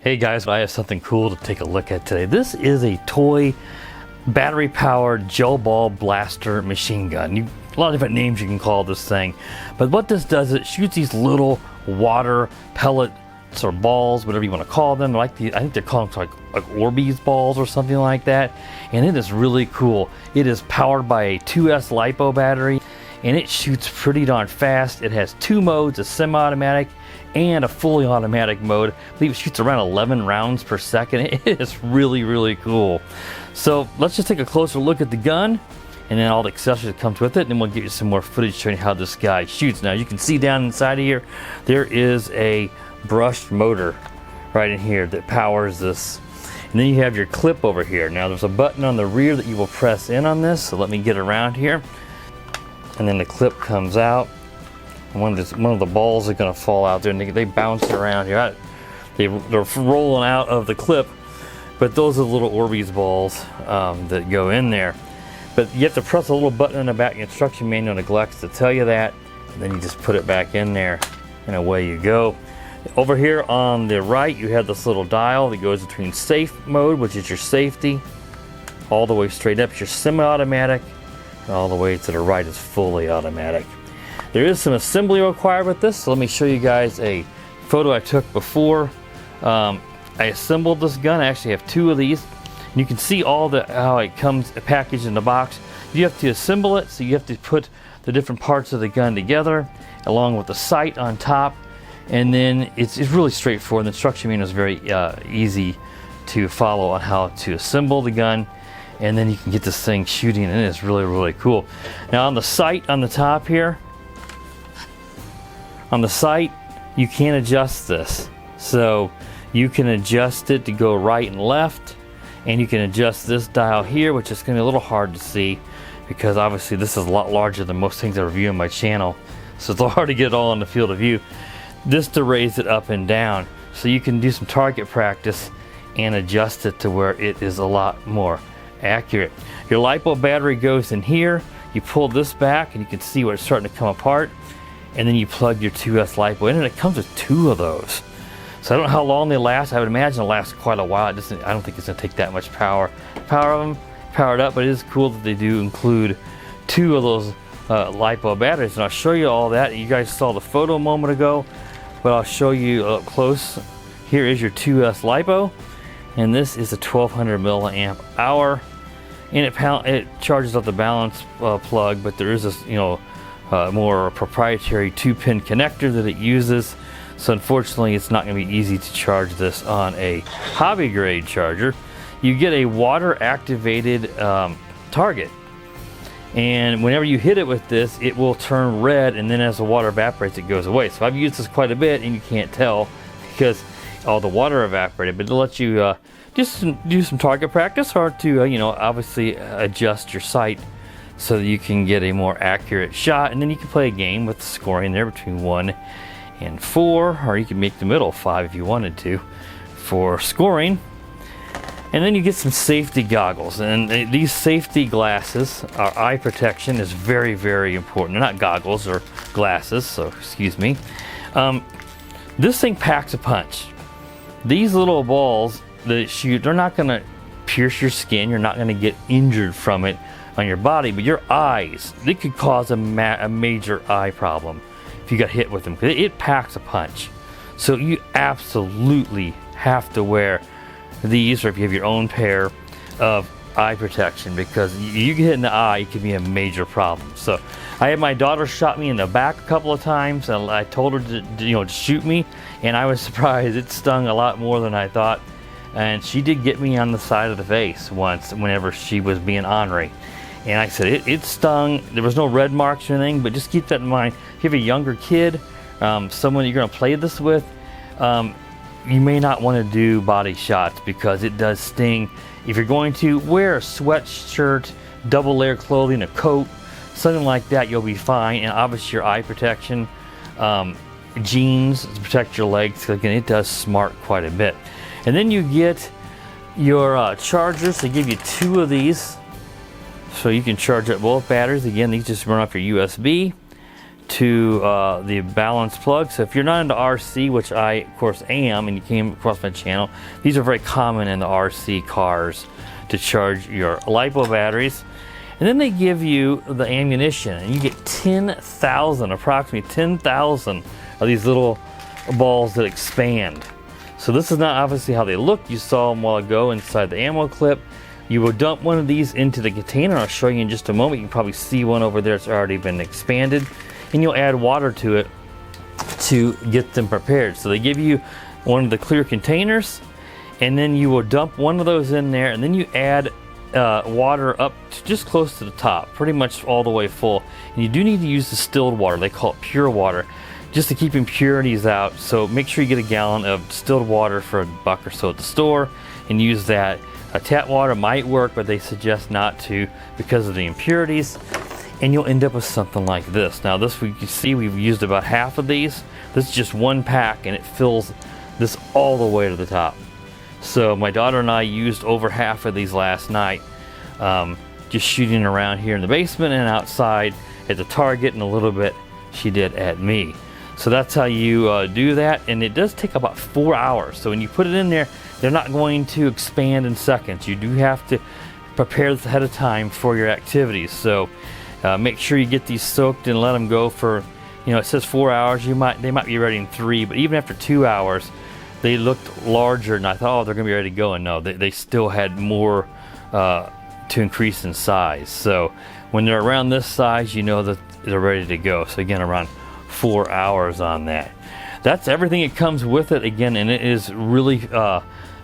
Hey guys, I have something cool to take a look at today. This is a toy battery-powered gel ball blaster machine gun. A lot of different names you can call this thing. But what this does is it shoots these little water pellets or balls, whatever you want to call them. I think they're called like Orbeez balls or something like that. And it is really cool. It is powered by a 2S LiPo battery, and it shoots pretty darn fast. It has two modes, a semi-automatic and a fully automatic mode. I believe it shoots around 11 rounds per second. It is really, really cool. So let's just take a closer look at the gun and then all the accessories that comes with it, and then we'll give you some more footage showing how this guy shoots. Now you can see down inside of here, there is a brushed motor right in here that powers this. And then you have your clip over here. Now there's a button on the rear that you will press in on this, so let me get around here. And then the clip comes out. One of the balls are going to fall out there, and they bounce around here. They're rolling out of the clip, but those are the little Orbeez balls that go in there. But you have to press a little button in the back. The instruction manual neglects to tell you that, and then you just put it back in there, and away you go. Over here on the right, you have this little dial that goes between safe mode, which is your safety, all the way straight up. It's your semi-automatic, and all the way to the right is fully automatic. There is some assembly required with this, so let me show you guys a photo I took before I assembled this gun. I actually have two of these. And you can see how it comes packaged in the box. You have to assemble it, so you have to put the different parts of the gun together, along with the sight on top. And then it's really straightforward. The instruction manual is very easy to follow on how to assemble the gun. And then you can get this thing shooting, and it's really, really cool. Now on the sight on the top here, on the sight, you can adjust this. So you can adjust it to go right and left, and you can adjust this dial here, which is going to be a little hard to see because obviously this is a lot larger than most things I review on my channel. So it's hard to get it all in the field of view. This to raise it up and down. So you can do some target practice and adjust it to where it is a lot more accurate. Your LiPo battery goes in here. You pull this back and you can see where it's starting to come apart. And then you plug your 2S LiPo in, and it comes with two of those. So I don't know how long they last. I would imagine they'll last quite a while. I don't think it's going to take that much power to power them, powered up, but it is cool that they do include two of those LiPo batteries. And I'll show you all that. You guys saw the photo a moment ago, but I'll show you up close. Here is your 2S LiPo, and this is a 1200 milliamp hour. And it charges up the balance plug, but there is this, more proprietary 2-pin connector that it uses. So unfortunately, it's not going to be easy to charge this on a hobby grade charger. You get a water activated target, and whenever you hit it with this, it will turn red, and then as the water evaporates, it goes away. So I've used this quite a bit, and you can't tell because all the water evaporated, but it'll let you just do some target practice, or to obviously adjust your sight so that you can get a more accurate shot. And then you can play a game with scoring there between 1 and 4, or you can make the middle 5 if you wanted to for scoring. And then you get some safety goggles, and these safety glasses, our eye protection is very, very important. They're not goggles or glasses, so excuse me. This thing packs a punch. These little balls that shoot, they're not going to pierce your skin. You're not going to get injured from it on your body, but your eyes, they could cause a major eye problem if you got hit with them, because it packs a punch. So you absolutely have to wear these, or if you have your own pair of eye protection, because you get hit in the eye, it could be a major problem. So I had my daughter shot me in the back a couple of times, and I told her to shoot me, and I was surprised. It stung a lot more than I thought, and she did get me on the side of the face once whenever she was being ornery. And I said, it stung. There was no red marks or anything, but just keep that in mind. If you have a younger kid, someone you're going to play this with, you may not want to do body shots because it does sting. If you're going to wear a sweatshirt, double layer clothing, a coat, something like that, you'll be fine. And obviously your eye protection, jeans to protect your legs. Again, it does smart quite a bit. And then you get your chargers. They give you two of these, so you can charge up both batteries. Again, these just run off your USB. to the balance plug. So if you're not into RC, which I of course am, and you came across my channel, these are very common in the RC cars to charge your LiPo batteries. And then they give you the ammunition, and you get 10,000, approximately 10,000 of these little balls that expand. So this is not obviously how they look. You saw them a while ago inside the ammo clip. You will dump one of these into the container. I'll show you in just a moment. You can probably see one over there. It's already been expanded. And you'll add water to it to get them prepared. So they give you one of the clear containers, and then you will dump one of those in there, and then you add water up to just close to the top, pretty much all the way full. And you do need to use distilled water. They call it pure water, just to keep impurities out. So make sure you get a gallon of distilled water for $1 or so at the store and use that. Tap water might work, but they suggest not to because of the impurities, and you'll end up with something like this. Now this, we can see we've used about half of these. This is just one pack, and it fills this all the way to the top. So my daughter and I used over half of these last night, just shooting around here in the basement and outside at the Target, and a little bit she did at me. So that's how you do that, and it does take about 4 hours. So when you put it in there, they're not going to expand in seconds. You do have to prepare this ahead of time for your activities. So make sure you get these soaked and let them go for, you know, it says 4 hours. They might be ready in 3, but even after 2 hours, they looked larger, and I thought, oh, they're gonna be ready to go, and no, they still had more to increase in size. So when they're around this size, you know that they're ready to go. So again, around 4 hours on that. That's everything that comes with it, again, and it is really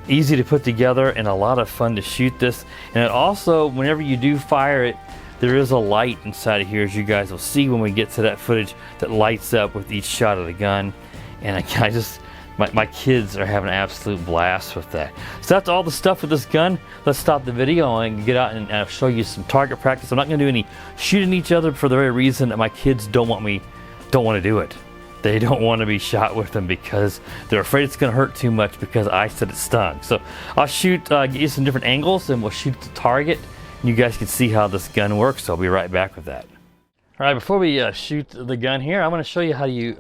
easy to put together and a lot of fun to shoot this. And it also, whenever you do fire it, there is a light inside of here, as you guys will see when we get to that footage, that lights up with each shot of the gun. And I just, my kids are having an absolute blast with that. So that's all the stuff with this gun. Let's stop the video and get out and I'll show you some target practice. I'm not going to do any shooting each other for the very reason that my kids don't want to do it. They don't want to be shot with them because they're afraid it's going to hurt too much because I said it stung. So I'll shoot, get you some different angles, and we'll shoot the target. And you guys can see how this gun works. So I'll be right back with that. All right, before we shoot the gun here, I'm going to show you how you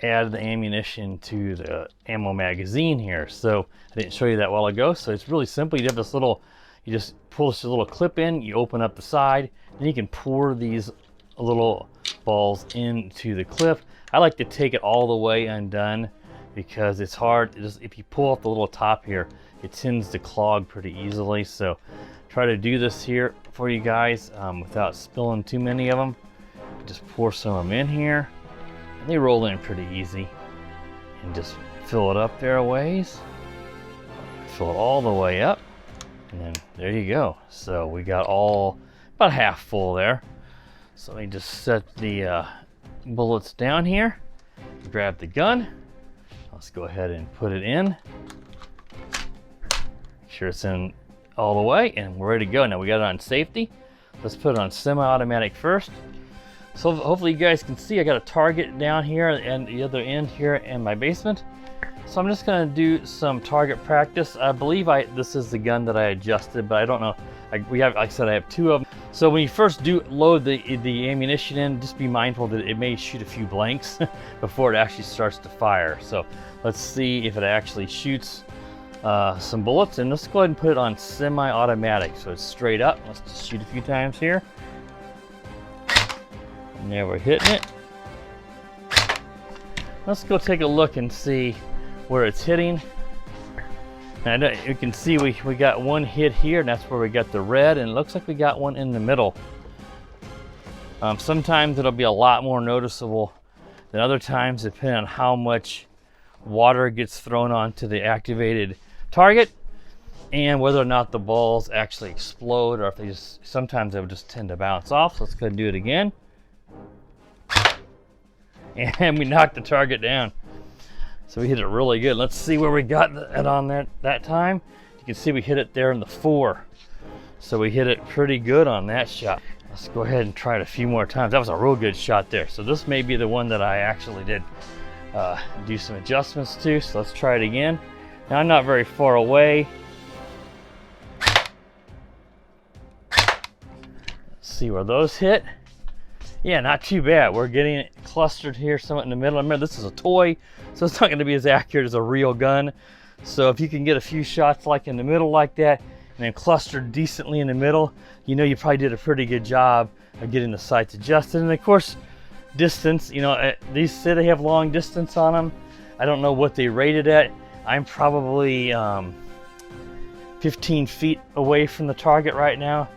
add the ammunition to the ammo magazine here. So I didn't show you that a while ago. So it's really simple. You have this little, you just pull this little clip in, you open up the side, and you can pour these little balls into the clip. I like to take it all the way undone because it's hard. If you pull off the little top here, it tends to clog pretty easily. So try to do this here for you guys without spilling too many of them. Just pour some of them in here, and they roll in pretty easy. And just fill it up there a ways. Fill it all the way up, and then there you go. So we got all about half full there. So let me just set the bullets down here. Grab the gun. Let's go ahead and put it in. Make sure it's in all the way, and we're ready to go. Now we got it on safety. Let's put it on semi-automatic first. So hopefully you guys can see I got a target down here and the other end here in my basement. So I'm just going to do some target practice. I believe this is the gun that I adjusted, but I don't know. Like I said, I have 2 of them. So when you first do load the ammunition in, just be mindful that it may shoot a few blanks before it actually starts to fire. So let's see if it actually shoots some bullets, and let's go ahead and put it on semi-automatic. So it's straight up. Let's just shoot a few times here. And there, we're hitting it. Let's go take a look and see where it's hitting. And you can see we got one hit here, and that's where we got the red, and it looks like we got one in the middle. Sometimes it'll be a lot more noticeable than other times, depending on how much water gets thrown onto the activated target and whether or not the balls actually explode, or if they just, sometimes they would just tend to bounce off. So let's go ahead and do it again. And we knocked the target down. So we hit it really good. Let's see where we got it on that time. You can see we hit it there in the 4. So we hit it pretty good on that shot. Let's go ahead and try it a few more times. That was a real good shot there. So this may be the one that I actually did do some adjustments to. So let's try it again. Now I'm not very far away. Let's see where those hit. Yeah, not too bad. We're getting it clustered here somewhat in the middle. Remember, this is a toy, so it's not going to be as accurate as a real gun. So if you can get a few shots like in the middle like that, and then clustered decently in the middle, you know you probably did a pretty good job of getting the sights adjusted. And of course, distance, you know, these say they have long distance on them. I don't know what they rated at. I'm probably 15 feet away from the target right now.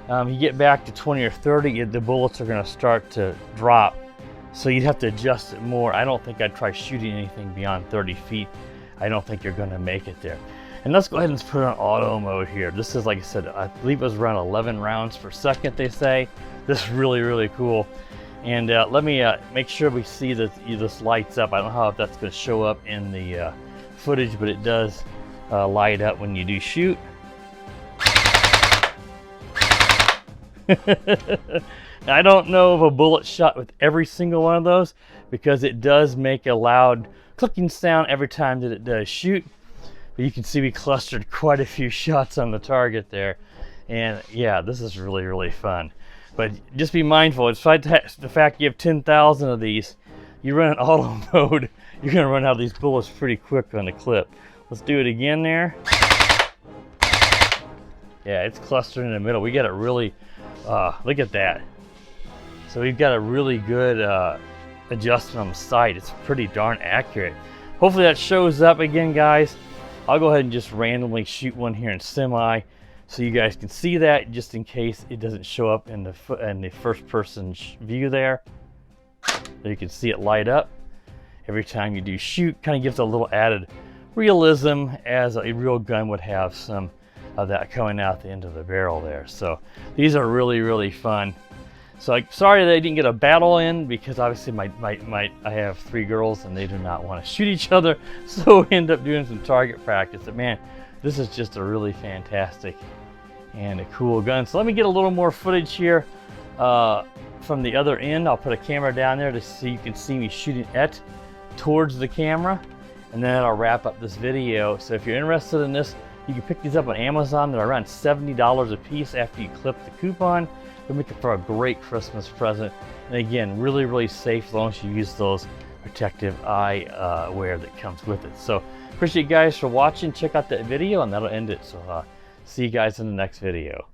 You get back to 20 or 30, the bullets are going to start to drop. So you'd have to adjust it more. I don't think I'd try shooting anything beyond 30 feet. I don't think you're going to make it there. And let's go ahead and put on auto mode here. This is, like I said, I believe it was around 11 rounds per second, they say. This is really, really cool. And let me make sure we see that this lights up. I don't know if that's going to show up in the footage, but it does light up when you do shoot. I don't know of a bullet shot with every single one of those, because it does make a loud clicking sound every time that it does shoot. But you can see we clustered quite a few shots on the target there. And yeah, this is really, really fun. But just be mindful, despite the fact you have 10,000 of these, you run an auto mode, you're going to run out of these bullets pretty quick on the clip. Let's do it again there. Yeah, it's clustered in the middle. We got it really, look at that. So we've got a really good adjustment on the sight. It's pretty darn accurate. Hopefully that shows up again, guys. I'll go ahead and just randomly shoot one here in semi, so you guys can see that, just in case it doesn't show up in the first person view there. So you can see it light up every time you do shoot. Kind of gives a little added realism, as a real gun would have some of that coming out the end of the barrel there. So these are really, really fun. So sorry that I didn't get a battle in, because obviously I have 3 girls and they do not want to shoot each other, so we end up doing some target practice. But man, this is just a really fantastic and a cool gun. So let me get a little more footage here from the other end. I'll put a camera down there so you can see me shooting towards the camera, and then I'll wrap up this video. So if you're interested in this, you can pick these up on Amazon. They're around $70 a piece after you clip the coupon. They'll make it for a great Christmas present. And again, really, really safe as long as you use those protective eye wear that comes with it. So appreciate you guys for watching. Check out that video, and that'll end it. So see you guys in the next video.